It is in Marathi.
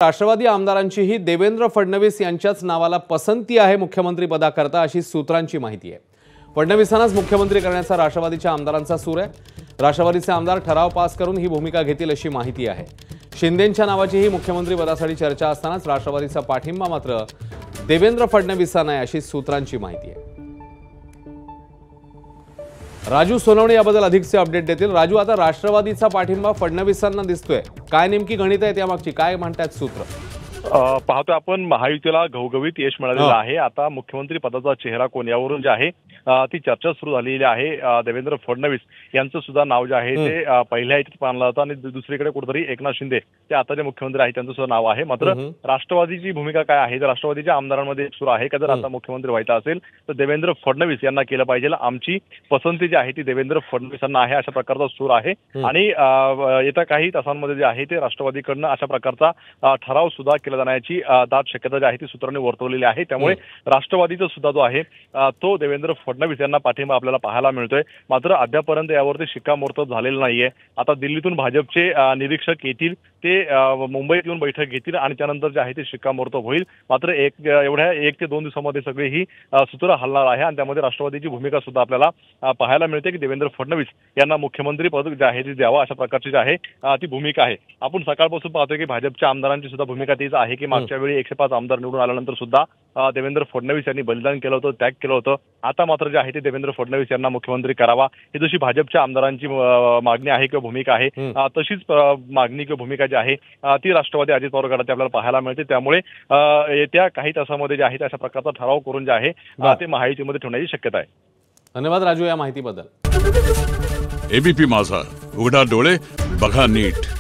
राष्ट्रवादी आमदारांचीही देवेंद्र फडणवीस यांच्याच नावाला पसंती आहे मुख्यमंत्री पदाकरता अशी सूत्रांची माहिती आहे। फडणवीसांनाच मुख्यमंत्री करण्याचा राष्ट्रवादीच्या आमदारांचा सूर आहे। राष्ट्रवादीचे आमदार ठराव पास करून ही भूमिका घेतील अशी माहिती आहे। शिंदेंच्या नावाचीही मुख्यमंत्री पदासाठी चर्चा असतानाच राष्ट्रवादीचा पाठिंबा मात्र देवेंद्र फडणवीसांना आहे अशी सूत्रांची माहिती आहे। राजू सोनवणे याबद्दल अधिकचे अपडेट देतील। राजू, आता राष्ट्रवादीचा पाठिंबा फडणवीसांना दिसतोय, काय नेमकी गणित आहे त्यामागची, काय म्हणतात सूत्र? पाहतोय आपण महायुतीला घवघवीत यश मिळालेलं आहे। आता मुख्यमंत्री पदाचा चेहरा कोण यावरून जे आहे ती चर्चा सुरू झालेली आहे। देवेंद्र फडणवीस यांचं सुद्धा नाव जे आहे ते पहिल्या यादीत मानलं जातं आणि दुसरीकडे कुठेतरी एकनाथ शिंदे ते आता जे मुख्यमंत्री आहेत त्यांचं सुद्धा नाव आहे। मात्र राष्ट्रवादीची भूमिका काय आहे तर राष्ट्रवादीच्या आमदारांमध्ये एक सूर आहे का जर आता मुख्यमंत्री व्हायचं असेल तर देवेंद्र फडणवीस यांना केलं पाहिजे, आमची पसंती जी आहे ती देवेंद्र फडणवीसांना आहे अशा प्रकारचा सूर आहे। आणि येत्या काही तासांमध्ये जे आहे ते राष्ट्रवादीकडनं अशा प्रकारचा ठराव सुद्धा केला जाण्याची दाट शक्यता जी आहे ती सूत्रांनी वर्तवलेली आहे। त्यामुळे राष्ट्रवादीचा सुद्धा जो आहे तो देवेंद्र फडणवीस यांना पाठिंबा आपल्याला पाहायला मिळतोय। मात्र अद्यापर्यंत यावरती शिक्कामोर्तब झालेलं नाहीये। आता दिल्लीतून भाजपचे निरीक्षक येतील, ते मुंबईत येऊन बैठक घेतील आणि त्यानंतर जे आहे ते शिक्कामोर्तब होईल। मात्र एवढ्या 1 ते 2 दिवसांमध्ये सगळी ही सूत्र हलणार आहे आणि त्यामध्ये राष्ट्रवादीची भूमिका सुद्धा आपल्याला पाहायला मिळते की देवेंद्र फडणवीस यांना मुख्यमंत्री पद जे आहे ते द्यावं अशा प्रकारची जी आहे ती भूमिका आहे। आपण सकाळपासून पाहतोय की भाजपच्या आमदारांची सुद्धा भूमिका तीच आहे की मागच्या वेळी 105 आमदार निवडून आल्यानंतर सुद्धा देवेंद्र फडणवीस यांनी बलिदान केलं होतं, त्याग केलं होतं। आता मात्र जे आहे ते देवेंद्र फडणवीस यांना मुख्यमंत्री करावा ही जशी भाजपच्या आमदारांची मागणी आहे किंवा भूमिका आहे तशीच मागणी किंवा भूमिका जी आहे ती राष्ट्रवादी अजित पवार गटाची आपल्याला पाहायला मिळते। त्यामुळे येत्या काही तासामध्ये जे आहे अशा प्रकारचा ठराव करून जे आहे ते महायुतीमध्ये ठेवण्याची शक्यता आहे। धन्यवाद राजू या माहितीबद्दल। एबीपी माझा, उघडा डोळे बघा नीट।